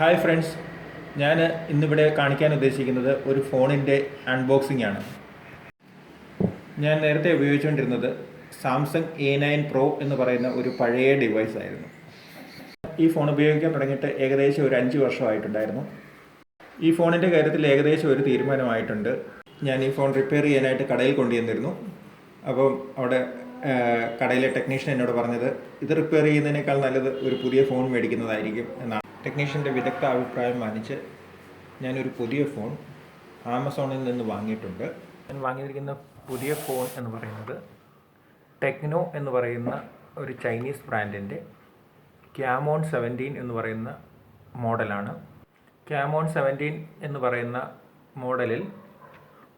Hi friends, ഞാൻ ഇന്നിവിടെ കാണിക്കാൻ ഉദ്ദേശിക്കുന്നത് ഒരു ഫോണിൻ്റെ അൺബോക്സിംഗ് ആണ്. ഞാൻ നേരത്തെ ഉപയോഗിച്ചുകൊണ്ടിരുന്നത് സാംസങ് A9 Pro എന്ന് പറയുന്ന ഒരു പഴയ ഡിവൈസ് ആയിരുന്നു. ഈ ഫോൺ ഉപയോഗിക്കാൻ തുടങ്ങിയിട്ട് ഏകദേശം ഒരു 5 വർഷമായിട്ടുണ്ടായിരുന്നു. ഈ ഫോണിൻ്റെ കാര്യത്തിൽ ഏകദേശം ഒരു തീരുമാനമായിട്ടുണ്ട്. ഞാൻ ഈ ഫോൺ റിപ്പയർ ചെയ്യാനായിട്ട് കടയിൽ കൊണ്ടുവന്നിരുന്നു. അപ്പം അവിടെ കടയിലെ ടെക്നീഷ്യൻ എന്നോട് പറഞ്ഞത് ഇത് റിപ്പയർ ചെയ്യുന്നതിനേക്കാൾ നല്ലത് ഒരു പുതിയ ഫോൺ മേടിക്കുന്നതായിരിക്കും എന്നാണ്. ടെക്നീഷ്യൻ്റെ വിദഗ്ധ അഭിപ്രായം മാനിച്ച് ഞാനൊരു പുതിയ ഫോൺ ആമസോണിൽ നിന്ന് വാങ്ങിയിട്ടുണ്ട്. ഞാൻ വാങ്ങിയിരിക്കുന്ന പുതിയ ഫോൺ എന്ന് പറയുന്നത് ടെക്നോ എന്ന് പറയുന്ന ഒരു ചൈനീസ് ബ്രാൻഡിൻ്റെ ക്യാമോൺ 17 എന്ന് പറയുന്ന മോഡലാണ്. ക്യാമോൺ 17 എന്ന് പറയുന്ന മോഡലിൽ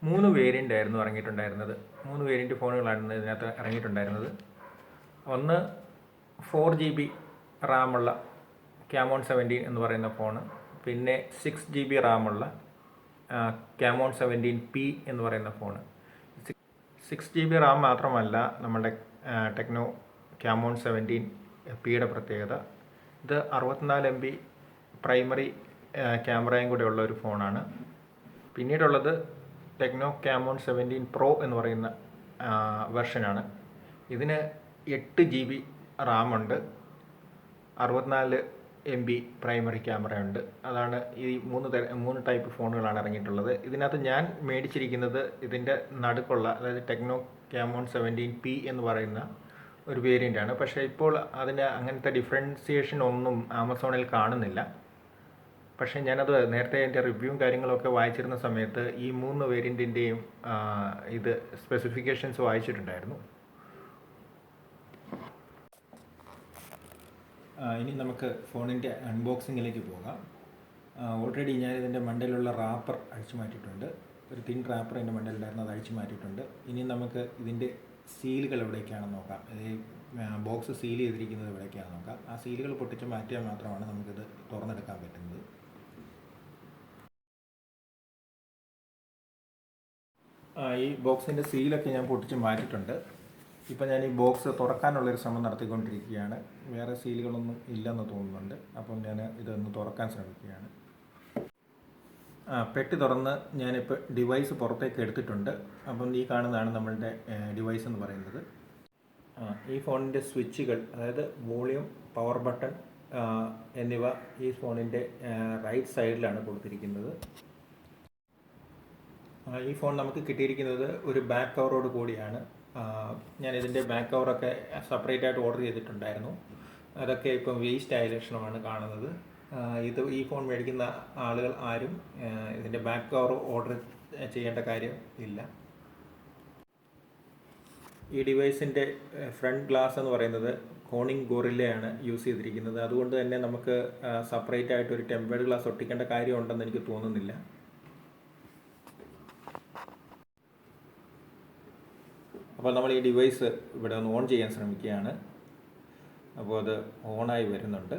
3 വേരിയൻ്റ് ആയിരുന്നു ഇറങ്ങിയിട്ടുണ്ടായിരുന്നത്. 3 വേരിയൻ്റ് ഫോണുകളായിരുന്നു ഇതിനകത്ത് ഇറങ്ങിയിട്ടുണ്ടായിരുന്നത്. ഒന്ന് 4GB റാമുള്ള ക്യാമോൺ 17 എന്ന് പറയുന്ന ഫോണ്, പിന്നെ 6GB റാമുള്ള ക്യാമോൺ 17P എന്ന് പറയുന്ന ഫോണ്. 6GB റാം മാത്രമല്ല നമ്മുടെ ടെക്നോ ക്യാമോൺ 17Pയുടെ പ്രത്യേകത. ഇത് 64MB പ്രൈമറി ക്യാമറയും കൂടെ ഉള്ള ഒരു ഫോണാണ്. പിന്നീടുള്ളത് ടെക്നോ ക്യാമോൺ 17 Pro എന്ന് പറയുന്ന വെർഷനാണ്. ഇതിന് 8GB റാമുണ്ട്, 64MB പ്രൈമറി ക്യാമറയുണ്ട്. അതാണ് ഈ 3 ടൈപ്പ് ഫോണുകളാണ് ഇറങ്ങിയിട്ടുള്ളത്. ഇതിനകത്ത് ഞാൻ മേടിച്ചിരിക്കുന്നത് ഇതിൻ്റെ നടുക്കുള്ള, അതായത് ടെക്നോ ക്യാമോൺ 17P എന്ന് പറയുന്ന ഒരു വേരിയൻ്റാണ്. പക്ഷേ ഇപ്പോൾ അതിന് അങ്ങനത്തെ ഡിഫറൻസിയേഷൻ ഒന്നും ആമസോണിൽ കാണുന്നില്ല. പക്ഷേ ഞാനത് നേരത്തെ എൻ്റെ റിവ്യൂവും കാര്യങ്ങളൊക്കെ വായിച്ചിരുന്ന സമയത്ത് ഈ 3 വേരിയൻറ്റിൻ്റെയും ഇത് സ്പെസിഫിക്കേഷൻസ് വായിച്ചിട്ടുണ്ടായിരുന്നു. ഇനി നമുക്ക് ഫോണിൻ്റെ അൺബോക്സിങ്ങിലേക്ക് പോകാം. ഓൾറെഡി ഞാനിതിൻ്റെ മണ്ടയിലുള്ള റാപ്പർ അഴിച്ചു മാറ്റിയിട്ടുണ്ട്. ഒരു തിൻ റാപ്പർ എൻ്റെ മണ്ടയിലുണ്ടായിരുന്നു, അത് അഴിച്ചു മാറ്റിയിട്ടുണ്ട്. ഇനി നമുക്ക് ഇതിൻ്റെ സീലുകൾ എവിടേക്കാണെന്ന് നോക്കാം. ഈ ബോക്സ് സീൽ ചെയ്തിരിക്കുന്നത് എവിടേക്കാണെന്ന് നോക്കാം. ആ സീലുകൾ പൊട്ടിച്ച് മാറ്റിയാൽ മാത്രമാണ് നമുക്കിത് തുറന്നെടുക്കാൻ പറ്റുന്നത്. ഈ ബോക്സിൻ്റെ സീലൊക്കെ ഞാൻ പൊട്ടിച്ച് മാറ്റിയിട്ടുണ്ട്. ഇപ്പം ഞാൻ ഈ ബോക്സ് തുറക്കാനുള്ളൊരു ശ്രമം നടത്തിക്കൊണ്ടിരിക്കുകയാണ്. വേറെ സീലുകളൊന്നും ഇല്ലെന്ന് തോന്നുന്നുണ്ട്. അപ്പം ഞാൻ ഇതൊന്ന് തുറക്കാൻ ശ്രമിക്കുകയാണ്. പെട്ടി തുറന്ന് ഞാനിപ്പോൾ ഡിവൈസ് പുറത്തേക്ക് എടുത്തിട്ടുണ്ട്. അപ്പം ഈ കാണുന്നതാണ് നമ്മളുടെ ഡിവൈസ് എന്ന് പറയുന്നത്. ഈ ഫോണിൻ്റെ സ്വിച്ചുകൾ, അതായത് വോളിയം, പവർ ബട്ടൺ എന്നിവ ഈ ഫോണിൻ്റെ റൈറ്റ് സൈഡിലാണ് കൊടുത്തിരിക്കുന്നത്. ഈ ഫോൺ നമുക്ക് കിട്ടിയിരിക്കുന്നത് ഒരു ബാക്ക് കവറോട് കൂടിയാണ്. ഞാനിതിൻ്റെ ബാക്ക് കവറൊക്കെ സെപ്പറേറ്റ് ആയിട്ട് ഓർഡർ ചെയ്തിട്ടുണ്ടായിരുന്നു. അതൊക്കെ ഇപ്പം വേസ്റ്റ് ആയ ലക്ഷണമാണ് കാണുന്നത്. ഈ ഫോൺ മേടിക്കുന്ന ആളുകൾ ആരും ഇതിൻ്റെ ബാക്ക് കവർ ഓർഡർ ചെയ്യേണ്ട കാര്യം ഇല്ല. ഈ ഡിവൈസിൻ്റെ ഫ്രണ്ട് ഗ്ലാസ് എന്ന് പറയുന്നത് കോണിംഗ് ഗോറില്ലയാണ് യൂസ് ചെയ്തിരിക്കുന്നത്. അതുകൊണ്ട് തന്നെ നമുക്ക് സെപ്പറേറ്റ് ആയിട്ട് ഒരു ടെമ്പേർഡ് ഗ്ലാസ് ഒട്ടിക്കേണ്ട കാര്യമുണ്ടെന്ന് എനിക്ക് തോന്നുന്നില്ല. അപ്പോൾ നമ്മൾ ഈ ഡിവൈസ് ഇവിടെ ഒന്ന് ഓൺ ചെയ്യാൻ ശ്രമിക്കുകയാണ്. അപ്പോൾ അത് ഓണായി വരുന്നുണ്ട്.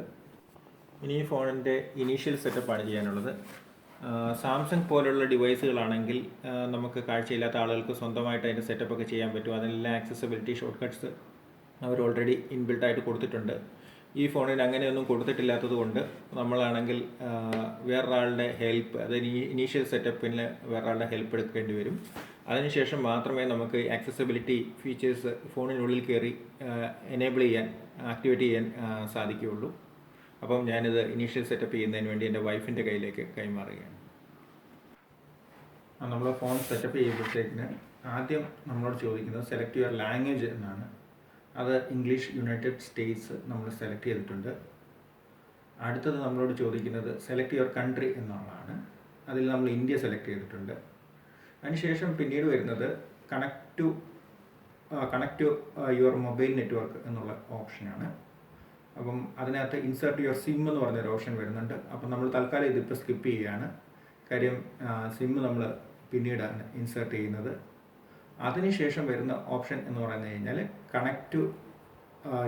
ഇനി ഈ ഫോണിൻ്റെ ഇനീഷ്യൽ സെറ്റപ്പാണ് ചെയ്യാനുള്ളത്. സാംസങ് പോലുള്ള ഡിവൈസുകളാണെങ്കിൽ നമുക്ക് കാഴ്ചയില്ലാത്ത ആളുകൾക്ക് സ്വന്തമായിട്ട് അതിൻ്റെ സെറ്റപ്പൊക്കെ ചെയ്യാൻ പറ്റും. അതിനെല്ലാം ആക്സസിബിലിറ്റി ഷോർട്ട് കട്ട്സ് അവർ ഓൾറെഡി ഇൻബിൽട്ടായിട്ട് കൊടുത്തിട്ടുണ്ട്. ഈ ഫോണിന് അങ്ങനെയൊന്നും കൊടുത്തിട്ടില്ലാത്തത് കൊണ്ട് നമ്മളാണെങ്കിൽ വേറൊരാളുടെ ഹെൽപ്പ്, അതായത് ഇനീഷ്യൽ സെറ്റപ്പിന് വേറൊരാളുടെ ഹെൽപ്പ് എടുക്കേണ്ടി വരും. അതിനുശേഷം മാത്രമേ നമുക്ക് ആക്സസിബിലിറ്റി ഫീച്ചേഴ്സ് ഫോണിനുള്ളിൽ കയറി എനേബിൾ ചെയ്യാൻ, ആക്ടിവേറ്റ് ചെയ്യാൻ സാധിക്കുകയുള്ളൂ. അപ്പം ഞാനിത് ഇനീഷ്യൽ സെറ്റപ്പ് ചെയ്യുന്നതിന് വേണ്ടി എൻ്റെ വൈഫിൻ്റെ കയ്യിലേക്ക് കൈമാറുകയാണ്. നമ്മൾ ഫോൺ സെറ്റപ്പ് ചെയ്യുമ്പോഴത്തേക്കിന് ആദ്യം നമ്മളോട് ചോദിക്കുന്നത് സെലക്ട് യുവർ ലാംഗ്വേജ് എന്നാണ്. അത് ഇംഗ്ലീഷ് യുണൈറ്റഡ് സ്റ്റേറ്റ്സ് നമ്മൾ സെലക്ട് ചെയ്തിട്ടുണ്ട്. അടുത്തത് നമ്മളോട് ചോദിക്കുന്നത് സെലക്ട് യുവർ കൺട്രി എന്നുള്ളതാണ്. അതിൽ നമ്മൾ ഇന്ത്യ സെലക്ട് ചെയ്തിട്ടുണ്ട്. അതിനുശേഷം പിന്നീട് വരുന്നത് connect to your mobile network എന്നുള്ള ഓപ്ഷനാണ്. അപ്പം അതിനകത്ത് ഇൻസേർട്ട് യുവർ സിം എന്ന് പറഞ്ഞൊരു ഓപ്ഷൻ വരുന്നുണ്ട്. അപ്പം നമ്മൾ തൽക്കാലം ഇതിപ്പോൾ സ്കിപ്പ് ചെയ്യുകയാണ്. കാര്യം സിം നമ്മൾ പിന്നീടാണ് ഇൻസേർട്ട് ചെയ്യുന്നത്. അതിനുശേഷം വരുന്ന ഓപ്ഷൻ എന്ന് പറഞ്ഞു കഴിഞ്ഞാൽ കണക്ട് ടു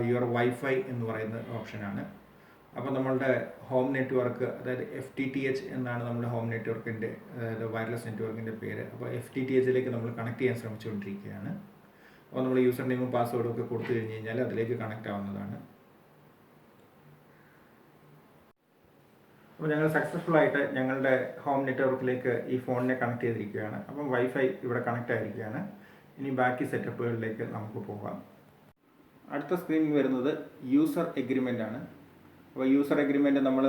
യുവർ വൈഫൈ എന്ന് പറയുന്ന ഓപ്ഷനാണ്. അപ്പോൾ നമ്മളുടെ ഹോം നെറ്റ്വർക്ക്, അതായത് FTTH എന്നാണ് നമ്മുടെ ഹോം നെറ്റ്വർക്കിൻ്റെ, അതായത് വയർലെസ് നെറ്റ്വർക്കിൻ്റെ പേര്. അപ്പോൾ FTTHിലേക്ക് നമ്മൾ കണക്ട് ചെയ്യാൻ ശ്രമിച്ചുകൊണ്ടിരിക്കുകയാണ്. അപ്പോൾ നമ്മൾ യൂസർ നെയിമും പാസ്വേഡും ഒക്കെ കൊടുത്തു കഴിഞ്ഞ് കഴിഞ്ഞാൽ അതിലേക്ക് കണക്റ്റ് ആവുന്നതാണ്. അപ്പോൾ ഞങ്ങൾ സക്സസ്ഫുൾ ആയിട്ട് ഞങ്ങളുടെ ഹോം നെറ്റ്വർക്കിലേക്ക് ഈ ഫോണിനെ കണക്ട് ചെയ്തിരിക്കുകയാണ്. അപ്പം വൈഫൈ ഇവിടെ കണക്റ്റ് ആയിരിക്കുകയാണ്. ഇനി ബാക്കി സെറ്റപ്പുകളിലേക്ക് നമുക്ക് പോകാം. അടുത്ത സ്ക്രീനിൽ വരുന്നത് യൂസർ എഗ്രിമെൻ്റ് ആണ്. അപ്പോൾ യൂസർ എഗ്രിമെൻ്റ് നമ്മൾ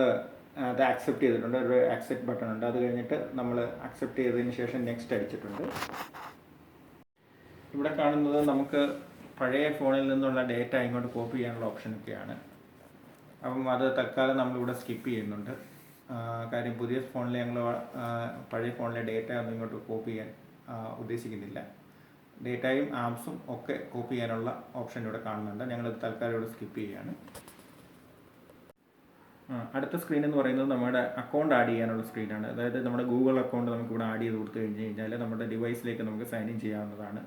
അത് ആക്സെപ്റ്റ് ചെയ്തിട്ടുണ്ട്. ഒരു ആക്സെപ്റ്റ് ബട്ടൺ ഉണ്ട്. അത് കഴിഞ്ഞിട്ട് നമ്മൾ ആക്സെപ്റ്റ് ചെയ്തതിന് ശേഷം നെക്സ്റ്റ് അടിച്ചിട്ടുണ്ട്. ഇവിടെ കാണുന്നത് നമുക്ക് പഴയ ഫോണിൽ നിന്നുള്ള ഡേറ്റ ഇങ്ങോട്ട് കോപ്പി ചെയ്യാനുള്ള ഓപ്ഷനൊക്കെയാണ്. അപ്പം അത് തൽക്കാലം നമ്മളിവിടെ സ്കിപ്പ് ചെയ്യുന്നുണ്ട്. കാര്യം പുതിയ ഫോണിൽ ഞങ്ങൾ പഴയ ഫോണിലെ ഡേറ്റ ഒന്നും ഇങ്ങോട്ട് കോപ്പി ചെയ്യാൻ ഉദ്ദേശിക്കുന്നില്ല. ഡേറ്റയും ആപ്സും ഒക്കെ കോപ്പി ചെയ്യാനുള്ള ഓപ്ഷൻ ഇവിടെ കാണുന്നുണ്ട്. ഞങ്ങളത് തൽക്കാലം ഇവിടെ സ്കിപ്പ് ചെയ്യുകയാണ്. അടുത്ത സ്ക്രീൻ എന്ന് പറയുന്നത് നമ്മുടെ അക്കൗണ്ട് ആഡ് ചെയ്യാനുള്ള സ്ക്രീനാണ്. അതായത് നമ്മുടെ ഗൂഗിൾ അക്കൗണ്ട് നമുക്കിവിടെ ആഡ് ചെയ്ത് കൊടുത്തു കഴിഞ്ഞ് കഴിഞ്ഞാൽ നമ്മുടെ ഡിവൈസിലേക്ക് നമുക്ക് സൈൻ ഇൻ ചെയ്യാവുന്നതാണ്.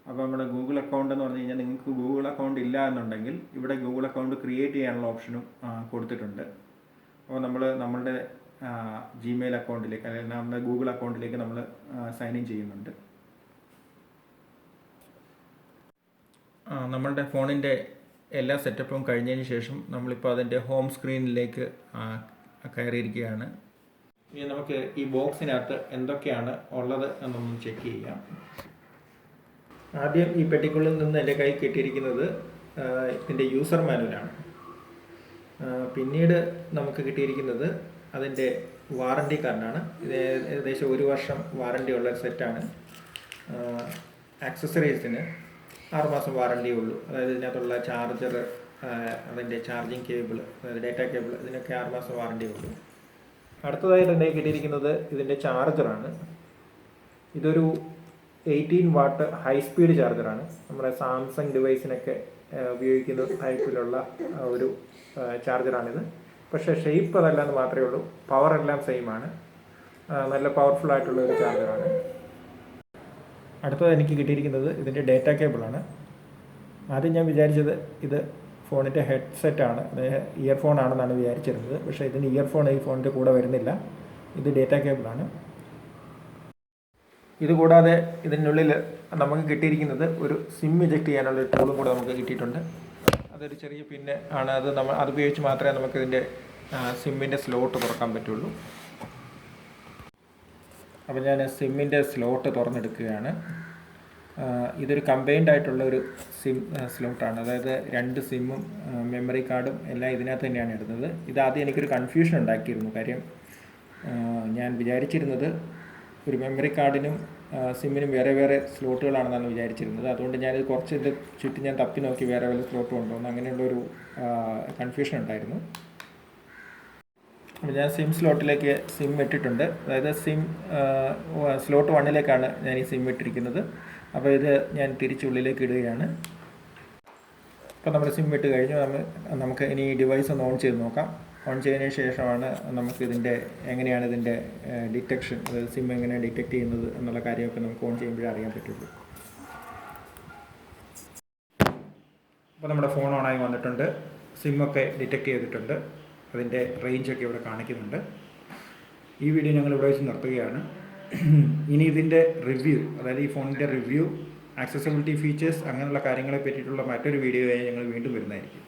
അപ്പോൾ നമ്മുടെ ഗൂഗിൾ അക്കൗണ്ട് എന്ന് പറഞ്ഞു കഴിഞ്ഞാൽ നിങ്ങൾക്ക് ഗൂഗിൾ അക്കൗണ്ട് ഇല്ല എന്നുണ്ടെങ്കിൽ ഇവിടെ ഗൂഗിൾ അക്കൗണ്ട് ക്രിയേറ്റ് ചെയ്യാനുള്ള ഓപ്ഷനും കൊടുത്തിട്ടുണ്ട്. അപ്പോൾ നമ്മളുടെ ജിമെയിൽ അക്കൗണ്ടിലേക്ക് അല്ലെങ്കിൽ നമ്മുടെ ഗൂഗിൾ അക്കൗണ്ടിലേക്ക് നമ്മൾ സൈൻ ഇൻ ചെയ്യുന്നുണ്ട്. നമ്മളുടെ ഫോണിൻ്റെ എല്ലാ സെറ്റപ്പും കഴിഞ്ഞതിന് ശേഷം നമ്മളിപ്പോൾ അതിൻ്റെ ഹോം സ്ക്രീനിലേക്ക് കയറിയിരിക്കുകയാണ്. ഇനി നമുക്ക് ഈ ബോക്സിനകത്ത് എന്തൊക്കെയാണ് ഉള്ളത് എന്നൊന്ന് ചെക്ക് ചെയ്യാം. ആദ്യം ഈ പെട്ടിക്കുള്ളിൽ നിന്ന് എൻ്റെ കൈ കിട്ടിയിരിക്കുന്നത് ഇതിൻ്റെ യൂസർ മാനുവലാണ്. പിന്നീട് നമുക്ക് കിട്ടിയിരിക്കുന്നത് അതിൻ്റെ വാറണ്ടി കാർഡാണ്. ഇത് ഏകദേശം 1 വർഷം വാറണ്ടി ഉള്ള സെറ്റാണ്. ആക്സസറീസിന് 6 മാസം വാറണ്ടിയേ ഉള്ളൂ. അതായത് ഇതിനകത്തുള്ള ചാർജർ, അതിൻ്റെ ചാർജിങ് കേബിൾ, അതായത് ഡേറ്റ കേബിൾ, ഇതിനൊക്കെ 6 മാസം വാറണ്ടിയേ ഉള്ളൂ. അടുത്തതായിട്ട് എൻ്റെ കിട്ടിയിരിക്കുന്നത് ഇതിൻ്റെ ചാർജറാണ്. ഇതൊരു 18 വാട്ട് ഹൈ സ്പീഡ് ചാർജറാണ്. നമ്മുടെ സാംസങ് ഡിവൈസിനൊക്കെ ഉപയോഗിക്കുന്ന ടൈപ്പിലുള്ള ഒരു ചാർജറാണിത്. പക്ഷേ ഷേപ്പ് അതല്ലാന്ന് മാത്രമേ ഉള്ളൂ. പവറെല്ലാം സെയിമാണ്. നല്ല പവർഫുൾ ആയിട്ടുള്ള ഒരു ചാർജറാണ്. അടുത്തത് എനിക്ക് കിട്ടിയിരിക്കുന്നത് ഇതിൻ്റെ ഡേറ്റ കേബിളാണ്. ആദ്യം ഞാൻ വിചാരിച്ചത് ഇത് ഫോണിൻ്റെ ഹെഡ്സെറ്റാണ്, അതായത് ഇയർഫോൺ ആണെന്നാണ് വിചാരിച്ചിരുന്നത്. പക്ഷേ ഇതിന് ഇയർഫോൺ ഈ ഫോണിൻ്റെ കൂടെ വരുന്നില്ല. ഇത് ഡേറ്റ കേബിളാണ്. ഇതുകൂടാതെ ഇതിനുള്ളിൽ നമുക്ക് കിട്ടിയിരിക്കുന്നത് ഒരു സിം ഇജക്റ്റ് ചെയ്യാനുള്ള ഒരു ടൂളും കൂടെ നമുക്ക് കിട്ടിയിട്ടുണ്ട്. അതൊരു ചെറിയ പിന്ന് ആണ്. അത് ഉപയോഗിച്ച് മാത്രമേ നമുക്കിതിൻ്റെ സിമ്മിൻ്റെ സ്ലോട്ട് തുറക്കാൻ പറ്റുള്ളൂ. അപ്പോൾ ഞാൻ സിമ്മിൻ്റെ സ്ലോട്ട് തുറന്നെടുക്കുകയാണ്. ഇതൊരു കമ്പൈൻഡ് ആയിട്ടുള്ള ഒരു സിം സ്ലോട്ടാണ്. അതായത് 2 സിമ്മും മെമ്മറി കാർഡും എല്ലാം ഇതിനകത്ത് തന്നെയാണ് ഇടുന്നത്. ഇതാദ്യം എനിക്കൊരു കൺഫ്യൂഷൻ ഉണ്ടാക്കിയിരുന്നു. കാര്യം ഞാൻ വിചാരിച്ചിരുന്നത് ഒരു മെമ്മറി കാർഡിനും സിമ്മിനും വേറെ വേറെ സ്ലോട്ടുകളാണെന്നാണ് വിചാരിച്ചിരുന്നത്. അതുകൊണ്ട് ഞാനിത് കുറച്ച് ഇത് ചുറ്റും ഞാൻ തപ്പി നോക്കി വേറെ വല്ല സ്ലോട്ടും ഉണ്ടോ എന്ന്, അങ്ങനെയുള്ളൊരു കൺഫ്യൂഷൻ ഉണ്ടായിരുന്നു. അപ്പോൾ ഞാൻ സിം സ്ലോട്ടിലേക്ക് സിം ഇട്ടിട്ടുണ്ട്. അതായത് സ്ലോട്ട് 1ലേക്കാണ് ഞാൻ ഈ സിം ഇട്ടിരിക്കുന്നത്. അപ്പോൾ ഇത് ഞാൻ തിരിച്ചുള്ളിലേക്ക് ഇടുകയാണ്. അപ്പോൾ നമ്മൾ സിം ഇട്ട് കഴിഞ്ഞു. നമുക്ക് ഇനി ഈ ഡിവൈസ് ഒന്ന് ഓൺ ചെയ്ത് നോക്കാം. ഓൺ ചെയ്തതിന് ശേഷമാണ് നമുക്കിതിൻ്റെ എങ്ങനെയാണ് ഇതിൻ്റെ ഡിറ്റക്ഷൻ, അതായത് സിം എങ്ങനെയാണ് ഡിറ്റക്റ്റ് ചെയ്യുന്നത് എന്നുള്ള കാര്യമൊക്കെ നമുക്ക് ഓൺ ചെയ്യുമ്പോഴേ അറിയാൻ പറ്റുള്ളൂ. അപ്പോൾ നമ്മുടെ ഫോൺ ഓണായി വന്നിട്ടുണ്ട്. സിമ്മൊക്കെ ഡിറ്റക്റ്റ് ചെയ്തിട്ടുണ്ട്. അതിൻ്റെ റേഞ്ചൊക്കെ ഇവിടെ കാണിക്കുന്നുണ്ട്. ഈ വീഡിയോ ഞങ്ങൾ ഇവിടെ വെച്ച് നിർത്തുകയാണ്. ഇനി ഇതിൻ്റെ റിവ്യൂ, അതായത് ഈ ഫോണിൻ്റെ റിവ്യൂ, ആക്സസിബിലിറ്റി ഫീച്ചേഴ്സ്, അങ്ങനെയുള്ള കാര്യങ്ങളെ പറ്റിയിട്ടുള്ള മറ്റൊരു വീഡിയോയായി ഞങ്ങൾ വീണ്ടും വരുന്നതായിരിക്കും.